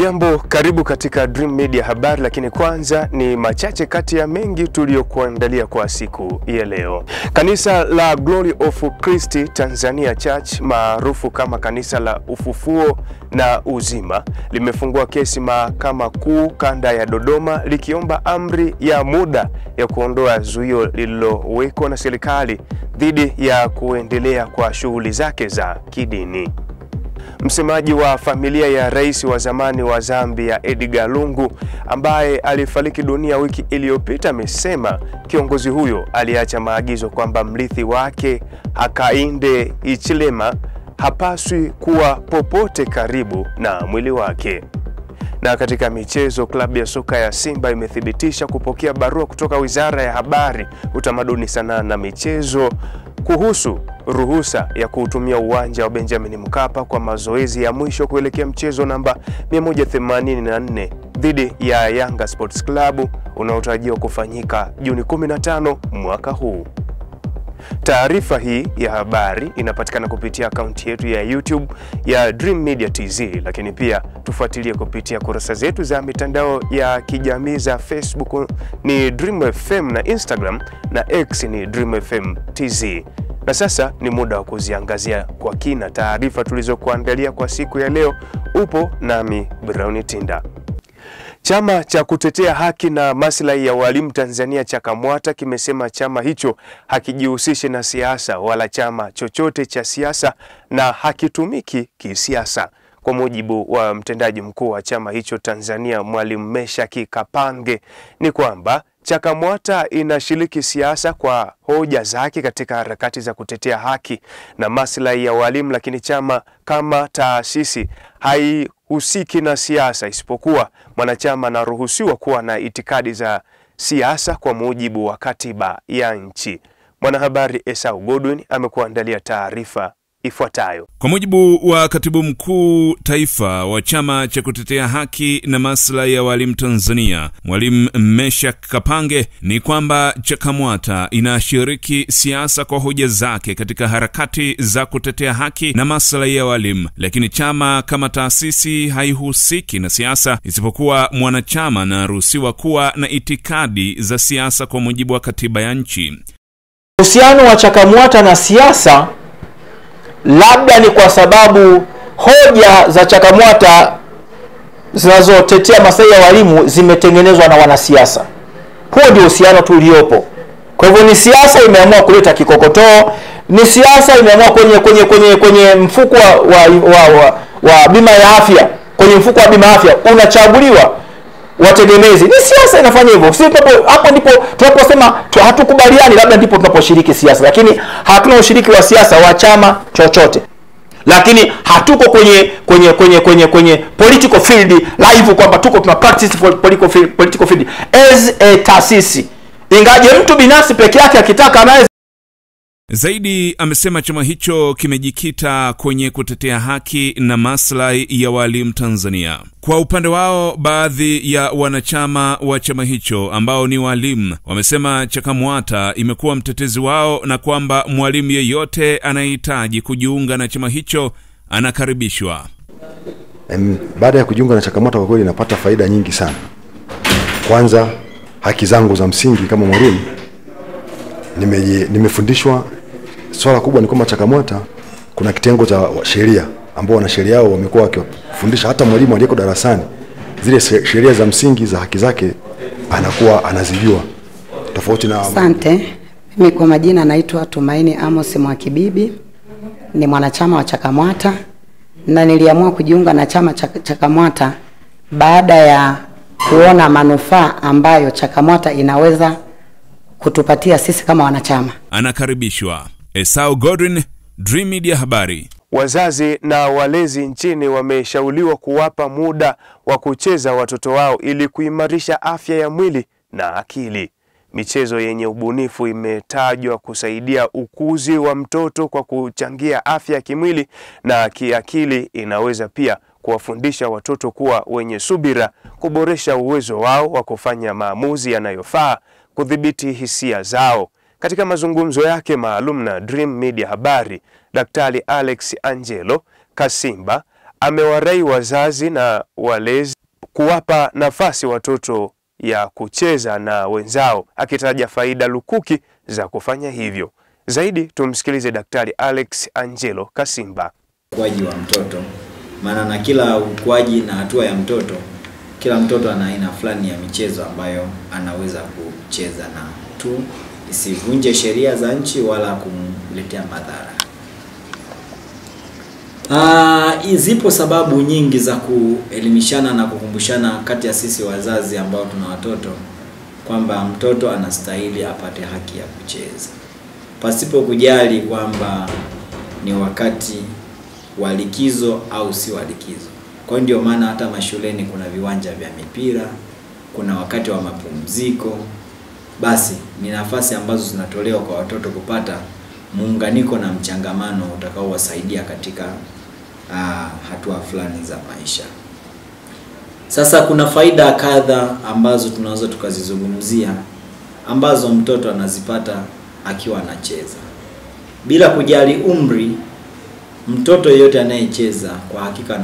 Hujambo, karibu katika Dream Media habari, lakini kwanza ni machache kati ya mengi tuliyokuandalia kwa siku ya leo. Kanisa la Glory of Christ Tanzania Church maarufu kama Kanisa la Ufufuo na Uzima limefungua kesi Mahakama Kuu Kanda ya Dodoma likiomba amri ya muda ya kuondoa zuio lililowekwa na serikali dhidi ya kuendelea kwa shughuli zake za kidini. Msemaji wa familia ya rais wa zamani wa Zambia Edgar Lungu ambaye alifariki dunia wiki iliyopita amesema kiongozi huyo aliacha maagizo kwamba mrithi wake Hakainde Hichilema hapaswi kuwa popote karibu na mwili wake. Na katika michezo, klabu ya soka ya Simba imethibitisha kupokea barua kutoka Wizara ya Habari, Utamaduni, Sanaa na Michezo kuhusu ruhusa ya kutumia uwanja wa Benjamin Mkapa kwa mazoezi ya mwisho kuelekea mchezo namba 184 dhidi ya Yanga Sports Club unaotarajiwa kufanyika Juni 15 mwaka huu. Taarifa hii ya habari inapatikana kupitia akaunti yetu ya YouTube ya Dream Media TZ, lakini pia tufuatilie kupitia kurasa zetu za mitandao ya kijamii za Facebook ni Dream FM na Instagram na X ni Dream FM TZ. Na sasa ni muda wa kuziangazia kwa kina taarifa tulizokuandalia kwa siku ya leo. Upo nami Brown Tinda. Chama cha kutetea haki na maslahi ya walimu Tanzania CHAKAMWATA kimesema chama hicho hakijihusishi na siasa wala chama chochote cha siasa na hakitumiki kisiasa. Kwa mujibu wa mtendaji mkuu wa chama hicho Tanzania, Mwalimu Meshaki Kapange, ni kwamba CHAKAMWATA inashiriki siasa kwa hoja zake katika harakati za kutetea haki na maslahi ya walimu, lakini chama kama taasisi haihusiki na siasa, isipokuwa mwanachama anaruhusiwa kuwa na itikadi za siasa kwa mujibu wa katiba ya nchi. Mwanahabari Esau Godwin amekuandalia taarifa ifuatayo. Kwa mujibu wa katibu mkuu taifa wa chama cha kutetea haki na maslahi ya walimu Tanzania, Mwalimu Meshaki Kapange, ni kwamba CHAKAMWATA inashiriki siasa kwa hoja zake katika harakati za kutetea haki na maslahi ya walimu, lakini chama kama taasisi haihusiki na siasa, isipokuwa mwanachama anaruhusiwa kuwa na itikadi za siasa kwa mujibu wa katiba ya nchi. Uhusiano wa CHAKAMWATA na siasa labda ni kwa sababu hoja za CHAKAMWATA zinazotetea maslahi ya walimu zimetengenezwa na wanasiasa. Huo ndio uhusiano tu uliopo. Kwa hivyo ni siasa imeamua kuleta kikokotoo, ni siasa imeamua kwenye mfuko wa bima ya afya, kwenye mfuko wa bima ya afya unachaguliwa wategemezi. Ni siasa inafanya hivyo. Sisi hapo ndipo tunaposema hatukubaliani, labda ndipo tunaposhiriki siasa, lakini hatuna ushiriki wa siasa wa chama chochote. Lakini hatuko kwenye political field live kwamba tuna practice political field as a taasisi. Ingaje mtu binafsi peke yake akitaka anaweza. Zaidi amesema chama hicho kimejikita kwenye kutetea haki na maslahi ya walimu Tanzania. Kwa upande wao, baadhi ya wanachama wa chama hicho ambao ni walimu wamesema CHAKAMWATA imekuwa mtetezi wao na kwamba mwalimu yeyote anayehitaji kujiunga na chama hicho anakaribishwa. Baada ya kujiunga na CHAKAMWATA kwa kweli napata faida nyingi sana. Kwanza, haki zangu za msingi kama mwalimu nimefundishwa. Swala kubwa ni kwamba CHAKAMWATA kuna kitengo cha sheria ambao wana sheria yao wamekuwa wakifundisha hata mwalimu aliyeko darasani zile sheria za msingi za haki zake anakuwa anazijua tofauti na. Asante. Mimi kwa majina naitwa Tumaini Amos Mwakibibi, ni mwanachama wa CHAKAMWATA na niliamua kujiunga na chama cha CHAKAMWATA baada ya kuona manufaa ambayo CHAKAMWATA inaweza kutupatia sisi kama wanachama. Anakaribishwa. Esau Godwin, Dream Media habari. Wazazi na walezi nchini wameshauriwa kuwapa muda wa kucheza watoto wao ili kuimarisha afya ya mwili na akili. Michezo yenye ubunifu imetajwa kusaidia ukuzi wa mtoto kwa kuchangia afya ya kimwili na kiakili. Inaweza pia kuwafundisha watoto kuwa wenye subira, kuboresha uwezo wao wa kufanya maamuzi yanayofaa, kudhibiti hisia zao. Katika mazungumzo yake maalum na Dream Media habari, Daktari Alex Angelo Kasimba amewarai wazazi na walezi kuwapa nafasi watoto ya kucheza na wenzao, akitaja faida lukuki za kufanya hivyo. Zaidi tumsikilize Daktari Alex Angelo Kasimba. Ukuaji wa mtoto, maana na kila ukuaji na hatua ya mtoto, kila mtoto ana aina fulani ya michezo ambayo anaweza kucheza, na tu isivunje sheria za nchi wala kumletea madhara. Zipo sababu nyingi za kuelimishana na kukumbushana kati ya sisi wazazi ambao tuna watoto kwamba mtoto anastahili apate haki ya kucheza, pasipo kujali kwamba ni wakati wa likizo au si wa likizo. Kwa hiyo ndio maana hata mashuleni kuna viwanja vya mipira, kuna wakati wa mapumziko. Basi ni nafasi ambazo zinatolewa kwa watoto kupata muunganiko na mchangamano utakaowasaidia katika hatua fulani za maisha. Sasa kuna faida kadha ambazo tunaweza tukazizungumzia ambazo mtoto anazipata akiwa anacheza. Bila kujali umri, mtoto yeyote anayecheza kwa hakika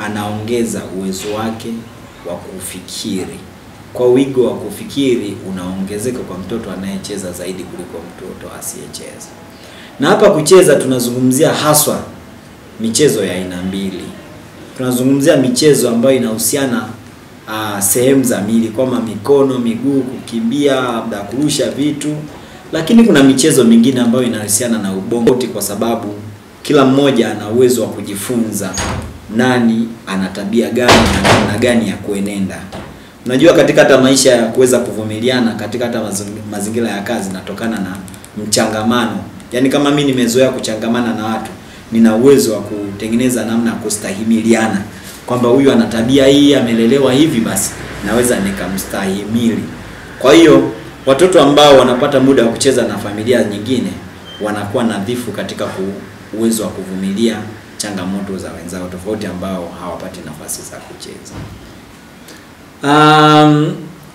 anaongeza uwezo wake wa kufikiri. Kwa wigo wa kufikiri unaongezeka kwa mtoto anayecheza zaidi kuliko mtoto asiyecheza. Na hapa kucheza tunazungumzia haswa michezo ya aina mbili. Tunazungumzia michezo ambayo inahusiana sehemu za miili kama mikono, miguu, kukimbia, labda kurusha vitu. Lakini kuna michezo mingine ambayo inahusiana na ubongo, kwa sababu kila mmoja ana uwezo wa kujifunza nani ana tabia gani na namna gani ya kuenenda. Unajua katika hata maisha ya kuweza kuvumiliana, katika hata mazingira ya kazi natokana na mchangamano. Yaani kama mimi nimezoea kuchangamana na watu, nina uwezo wa kutengeneza namna ya kustahimiliana. Kwamba huyu ana tabia hii, amelelewa hivi, basi naweza nikamstahimili. Kwa hiyo watoto ambao wanapata muda wa kucheza na familia nyingine wanakuwa nadhifu katika uwezo wa kuvumilia changamoto za wenzao tofauti ambao hawapati nafasi za kucheza.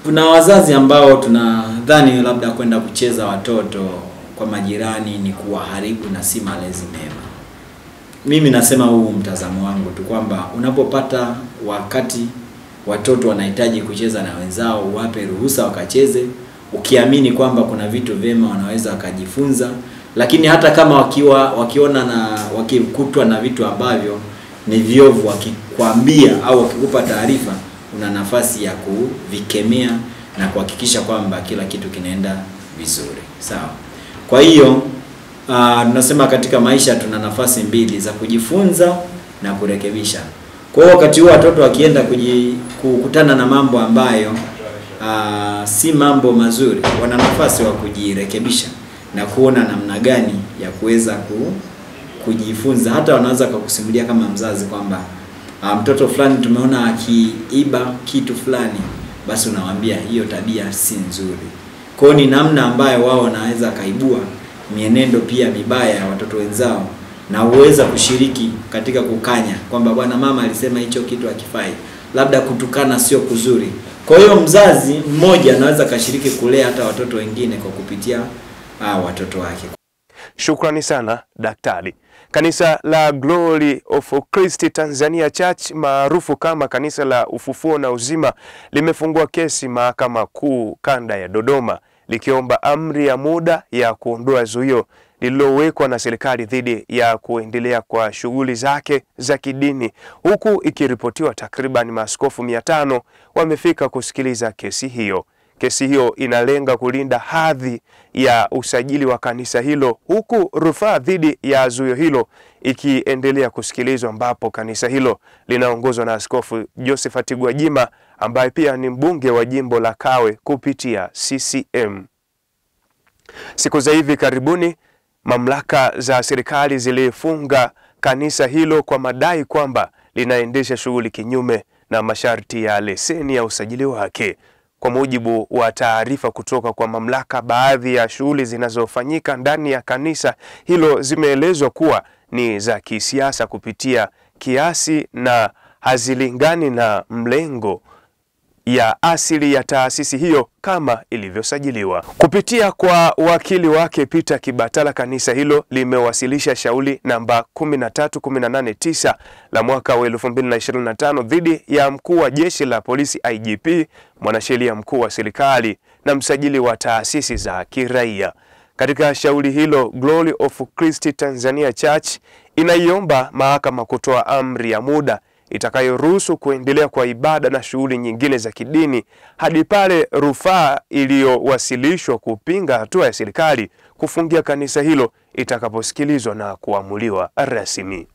Kuna wazazi ambao tunadhani labda kwenda kucheza watoto kwa majirani ni kuwaharibu na si malezi mema. Mimi nasema huu mtazamo wangu tu kwamba unapopata wakati watoto wanahitaji kucheza na wenzao, wape ruhusa wakacheze, ukiamini kwamba kuna vitu vyema wanaweza wakajifunza. Lakini hata kama wakiona na wakikutwa na vitu ambavyo ni viovu, wakikwambia au wakikupa taarifa, una nafasi ya kuvikemea na kuhakikisha kwamba kila kitu kinaenda vizuri. Sawa. Kwa hiyo tunasema katika maisha tuna nafasi mbili za kujifunza na kurekebisha. Kwa hiyo wakati huo watoto wakienda kukutana na mambo ambayo si mambo mazuri, wana nafasi wa kujirekebisha na kuona namna gani ya kuweza kujifunza. Hata wanaweza kukusimulia kama mzazi kwamba mtoto fulani tumeona akiiba kitu fulani, basi unawaambia hiyo tabia si nzuri. Kwa hiyo ni namna ambayo wao wanaweza kaibua mienendo pia mibaya ya watoto wenzao, na uweza kushiriki katika kukanya kwamba bwana mama alisema hicho kitu hakifai, labda kutukana sio kuzuri. Kwa hiyo mzazi mmoja anaweza kashiriki kulea hata watoto wengine kwa kupitia watoto wake. Shukrani sana daktari. Kanisa la Glory of Christ Tanzania Church maarufu kama Kanisa la Ufufuo na Uzima limefungua kesi Mahakama Kuu Kanda ya Dodoma likiomba amri ya muda ya kuondoa zuio lililowekwa na serikali dhidi ya kuendelea kwa shughuli zake za kidini, huku ikiripotiwa takriban maaskofu 500 wamefika kusikiliza kesi hiyo. Kesi hiyo inalenga kulinda hadhi ya usajili wa kanisa hilo, huku rufaa dhidi ya zuio hilo ikiendelea kusikilizwa, ambapo kanisa hilo linaongozwa na Askofu Josephat Gwajima ambaye pia ni mbunge wa jimbo la Kawe kupitia CCM. Siku za hivi karibuni mamlaka za serikali zilifunga kanisa hilo kwa madai kwamba linaendesha shughuli kinyume na masharti ya leseni ya usajili wake. Kwa mujibu wa taarifa kutoka kwa mamlaka, baadhi ya shughuli zinazofanyika ndani ya kanisa hilo zimeelezwa kuwa ni za kisiasa kupitia kiasi na hazilingani na mlengo ya asili ya taasisi hiyo kama ilivyosajiliwa. Kupitia kwa wakili wake Peter Kibatala, kanisa hilo limewasilisha shauri namba 13189 la mwaka wa 2025 dhidi ya mkuu wa jeshi la polisi IGP, mwanasheria mkuu wa serikali na msajili wa taasisi za kiraia. Katika shauri hilo, Glory of Christ Tanzania Church inaiomba mahakama kutoa amri ya muda itakayoruhusu kuendelea kwa ibada na shughuli nyingine za kidini hadi pale rufaa iliyowasilishwa kupinga hatua ya serikali kufungia kanisa hilo itakaposikilizwa na kuamuliwa rasmi.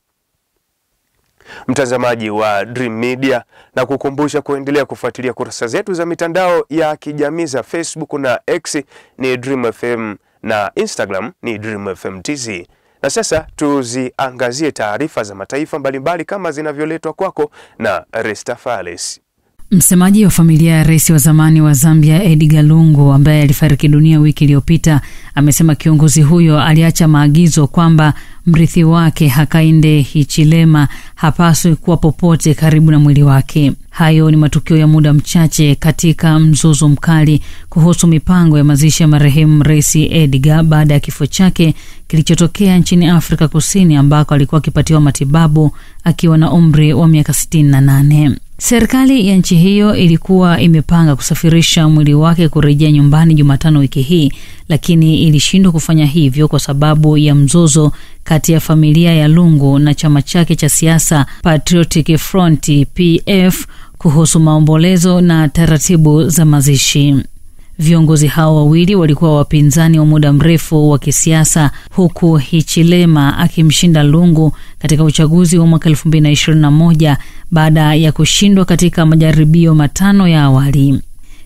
Mtazamaji wa Dream Media, na kukumbusha kuendelea kufuatilia kurasa zetu za mitandao ya kijamii za Facebook na X ni Dream FM na Instagram ni Dream FM TZ. Na sasa tuziangazie taarifa za mataifa mbalimbali kama zinavyoletwa kwako na Restafales. Msemaji wa familia ya rais wa zamani wa Zambia Edgar Lungu, ambaye alifariki dunia wiki iliyopita, amesema kiongozi huyo aliacha maagizo kwamba mrithi wake Hakainde Hichilema hapaswi kuwa popote karibu na mwili wake. Hayo ni matukio ya muda mchache katika mzozo mkali kuhusu mipango ya mazishi ya marehemu rais Edgar baada ya kifo chake kilichotokea nchini Afrika Kusini, ambako alikuwa akipatiwa matibabu akiwa na umri wa miaka 68. Serikali ya nchi hiyo ilikuwa imepanga kusafirisha mwili wake kurejea nyumbani Jumatano wiki hii, lakini ilishindwa kufanya hivyo kwa sababu ya mzozo kati ya familia ya Lungu na chama chake cha siasa Patriotic Front PF kuhusu maombolezo na taratibu za mazishi. Viongozi hao wawili walikuwa wapinzani wa muda mrefu wa kisiasa, huku Hichilema akimshinda Lungu katika uchaguzi wa mwaka 2021 baada ya kushindwa katika majaribio 5 ya awali.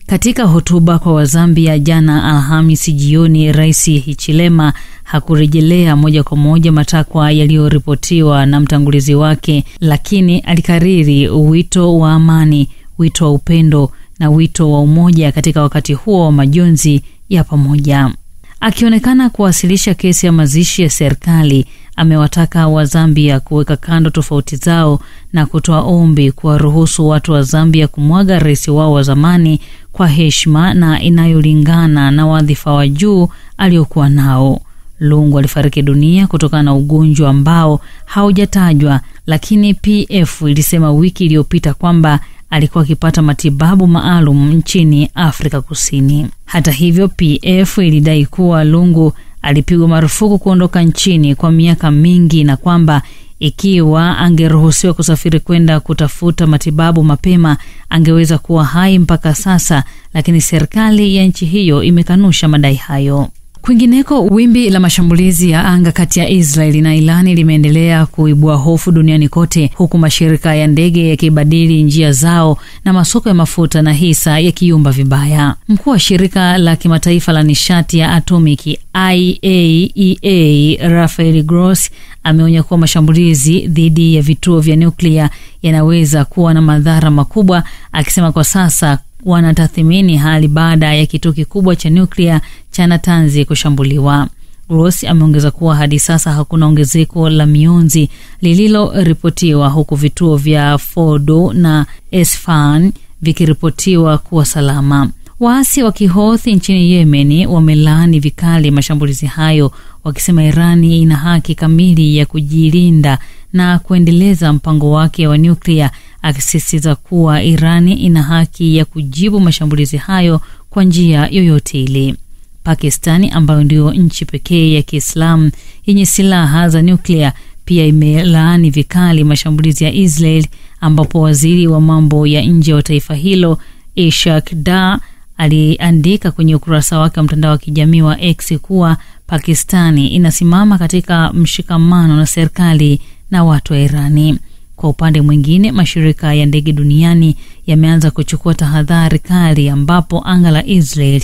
Katika hotuba kwa Wazambia jana Alhamisi jioni, rais Hichilema hakurejelea moja kwa moja matakwa yaliyoripotiwa na mtangulizi wake, lakini alikariri wito wa amani, wito wa upendo na wito wa umoja katika wakati huo wa majonzi ya pamoja. Akionekana kuwasilisha kesi ya mazishi ya serikali, amewataka Wazambia kuweka kando tofauti zao na kutoa ombi kuwaruhusu watu wa Zambia kumwaga rais wao wa zamani kwa heshima na inayolingana na wadhifa wa juu aliokuwa nao. Lungu alifariki dunia kutokana na ugonjwa ambao haujatajwa, lakini PF ilisema wiki iliyopita kwamba alikuwa akipata matibabu maalum nchini Afrika Kusini. Hata hivyo, PF ilidai kuwa Lungu alipigwa marufuku kuondoka nchini kwa miaka mingi na kwamba ikiwa angeruhusiwa kusafiri kwenda kutafuta matibabu mapema angeweza kuwa hai mpaka sasa, lakini serikali ya nchi hiyo imekanusha madai hayo. Kwingineko, wimbi la mashambulizi ya anga kati ya Israeli na Irani limeendelea kuibua hofu duniani kote, huku mashirika ya ndege yakibadili njia zao na masoko ya mafuta na hisa yakiyumba vibaya. Mkuu wa shirika la kimataifa la nishati ya atomiki IAEA Rafael Grossi ameonya kuwa mashambulizi dhidi ya vituo vya nyuklia yanaweza kuwa na madhara makubwa, akisema kwa sasa wanatathmini hali baada ya kituo kikubwa cha nyuklia cha Natanz kushambuliwa. Grossi ameongeza kuwa hadi sasa hakuna ongezeko la mionzi lililoripotiwa, huku vituo vya Fordo na Esfahan vikiripotiwa kuwa salama. Waasi wa Kihouthi nchini Yemen wamelaani vikali mashambulizi hayo, wakisema Irani ina haki kamili ya kujilinda na kuendeleza mpango wake wa nyuklia, akisisitiza kuwa Irani ina haki ya kujibu mashambulizi hayo kwa njia yoyote ile. Pakistani, ambayo ndio nchi pekee ya Kiislamu yenye silaha za nyuklia, pia imelaani vikali mashambulizi ya Israel, ambapo waziri wa mambo ya nje wa taifa hilo Ishaq Dar aliandika kwenye ukurasa wake wa mtandao wa kijamii wa X kuwa Pakistani inasimama katika mshikamano na serikali na watu wa Irani. Kwa upande mwingine, mashirika ya ndege duniani yameanza kuchukua tahadhari kali, ambapo anga la Israel,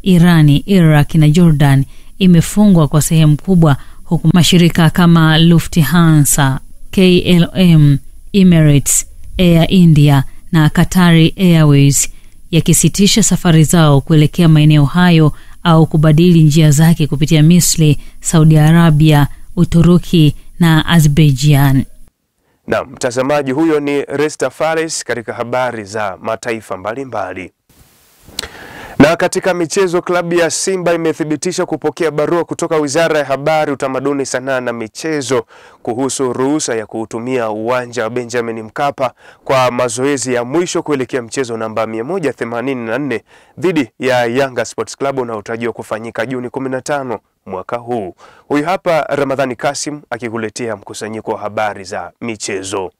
Irani, Iraq na Jordan imefungwa kwa sehemu kubwa, huku mashirika kama Lufthansa, KLM, Emirates, Air India na Qatari Airways yakisitisha safari zao kuelekea maeneo hayo au kubadili njia zake kupitia Misri, Saudi Arabia, Uturuki na Azerbaijan. Na mtazamaji, huyo ni Resta Fares katika habari za mataifa mbalimbali. Na katika michezo, klabu ya Simba imethibitisha kupokea barua kutoka Wizara ya Habari, Utamaduni, Sanaa na Michezo kuhusu ruhusa ya kuutumia uwanja wa Benjamin Mkapa kwa mazoezi ya mwisho kuelekea mchezo namba 184 dhidi ya Yanga Sports Club unaotarajiwa kufanyika Juni 15 mwaka huu. Huyu hapa Ramadhani Kasim akikuletea mkusanyiko wa habari za michezo.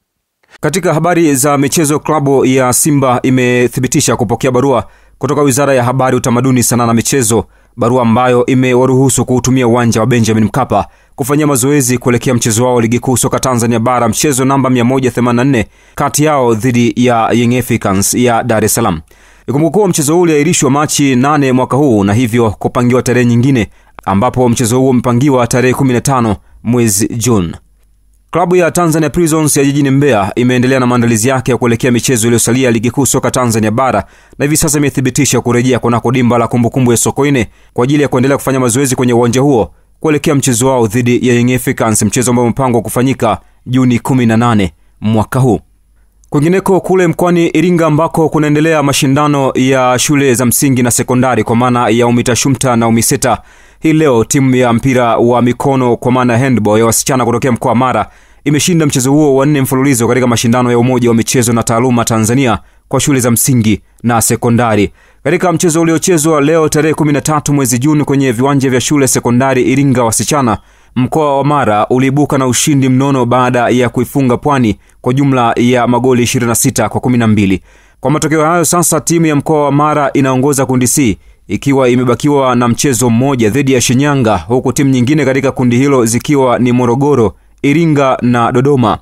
Katika habari za michezo, klabu ya Simba imethibitisha kupokea barua kutoka Wizara ya Habari, Utamaduni, Sanaa na Michezo, barua ambayo imewaruhusu kuutumia uwanja wa Benjamin Mkapa kufanyia mazoezi kuelekea mchezo wao Ligi Kuu Soka Tanzania Bara, mchezo namba 184 kati yao dhidi ya Young Africans ya Dar es Salaam. Ikumbukwe mchezo huu uliahirishwa Machi 8 mwaka huu na hivyo kupangiwa tarehe nyingine, ambapo mchezo huo umepangiwa tarehe 15 mwezi Juni. Klabu ya Tanzania Prisons ya jijini Mbeya imeendelea na maandalizi yake ya kuelekea michezo iliyosalia Ligi Kuu Soka Tanzania Bara, na hivi sasa imethibitisha kurejea kunako dimba la Kumbukumbu ya Sokoine kwa ajili ya kuendelea kufanya mazoezi kwenye uwanja huo kuelekea mchezo wao dhidi ya Young Africans, mchezo ambao umepangwa kufanyika Juni 18 mwaka huu. Kwingineko kule mkoani Iringa ambako kunaendelea mashindano ya shule za msingi na sekondari kwa maana ya UMITASHUMTA na UMISETA, hii leo timu ya mpira wa mikono kwa maana handball ya wasichana kutokea mkoa wa Mara imeshinda mchezo huo wa 4 mfululizo katika mashindano ya Umoja wa Michezo na Taaluma Tanzania kwa shule za msingi na sekondari. Katika mchezo uliochezwa leo tarehe 13 mwezi Juni kwenye viwanja vya shule sekondari Iringa wasichana, mkoa wa Mara uliibuka na ushindi mnono baada ya kuifunga Pwani kwa jumla ya magoli 26 kwa 12. Kwa matokeo hayo sasa timu ya mkoa wa Mara inaongoza kundi C ikiwa imebakiwa na mchezo mmoja dhidi ya Shinyanga, huku timu nyingine katika kundi hilo zikiwa ni Morogoro, Iringa na Dodoma.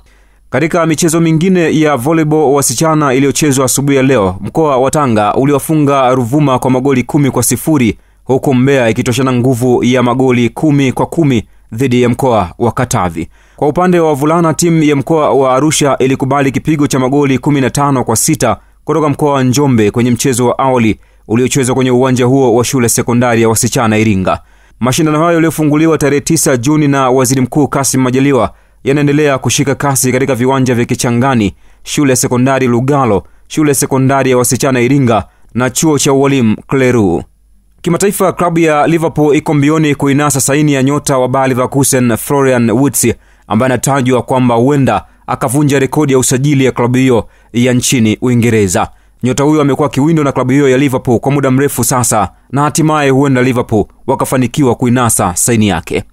Katika michezo mingine ya volleyball wasichana iliyochezwa asubuhi ya leo, mkoa wa Tanga uliwafunga Ruvuma kwa magoli 10-0, huku Mbeya ikitoshana nguvu ya magoli 10-10 dhidi ya mkoa wa Katavi. Kwa upande wa wavulana, timu ya mkoa wa Arusha ilikubali kipigo cha magoli 15-6 kutoka mkoa wa Njombe kwenye mchezo wa awali uliochezwa kwenye uwanja huo wa shule sekondari ya wasichana Iringa. Mashindano hayo yaliyofunguliwa tarehe 9 Juni na Waziri Mkuu Kassim Majaliwa yanaendelea kushika kasi katika viwanja vya Kichangani, shule sekondari Lugalo, shule sekondari ya wasichana Iringa na chuo cha ualimu Kleru. Kimataifa, klabu ya Liverpool iko mbioni kuinasa saini ya nyota wa Bayer Leverkusen Florian Wirtz ambaye anatajwa kwamba huenda akavunja rekodi ya usajili ya klabu hiyo ya nchini Uingereza. Nyota huyo amekuwa kiwindo na klabu hiyo ya Liverpool kwa muda mrefu sasa, na hatimaye huenda Liverpool wakafanikiwa kuinasa saini yake.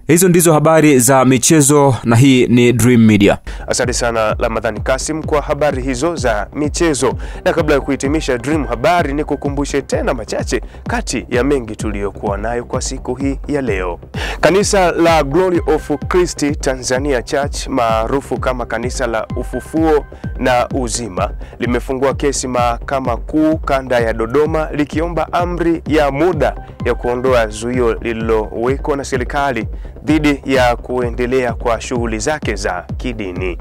Hizo ndizo habari za michezo na hii ni Dream Media. Asante sana Ramadhani Kasim kwa habari hizo za michezo. Na kabla ya kuhitimisha Dream habari, ni kukumbushe tena machache kati ya mengi tuliyokuwa nayo kwa siku hii ya leo. Kanisa la Glory of Christ Tanzania Church maarufu kama Kanisa la Ufufuo na Uzima limefungua kesi Mahakama Kuu Kanda ya Dodoma likiomba amri ya muda ya kuondoa zuio lililowekwa na serikali dhidi ya kuendelea kwa shughuli zake za kidini.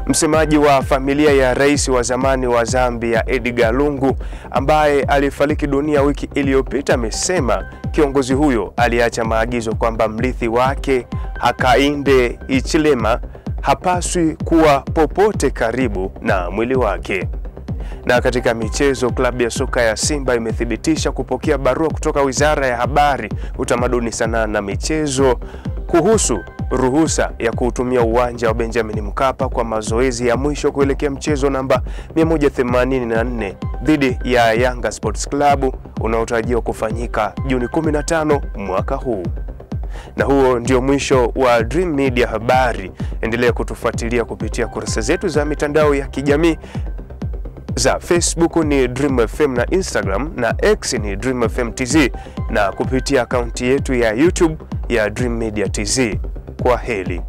Msemaji wa familia ya rais wa zamani wa Zambia Edgar Lungu ambaye alifariki dunia wiki iliyopita amesema kiongozi huyo aliacha maagizo kwamba mrithi wake Hakainde Hichilema hapaswi kuwa popote karibu na mwili wake. Na katika michezo, klabu ya soka ya Simba imethibitisha kupokea barua kutoka Wizara ya Habari, Utamaduni, Sanaa na Michezo kuhusu ruhusa ya kuutumia uwanja wa Benjamin Mkapa kwa mazoezi ya mwisho kuelekea mchezo namba 184 dhidi ya Yanga Sports Club unaotarajiwa kufanyika Juni 15 mwaka huu. Na huo ndio mwisho wa Dream Media habari. Endelea kutufuatilia kupitia kurasa zetu za mitandao ya kijamii. Za Facebook ni Dream FM na Instagram, na X ni Dream FM TZ, na kupitia akaunti yetu ya YouTube ya Dream Media TZ. Kwa heri.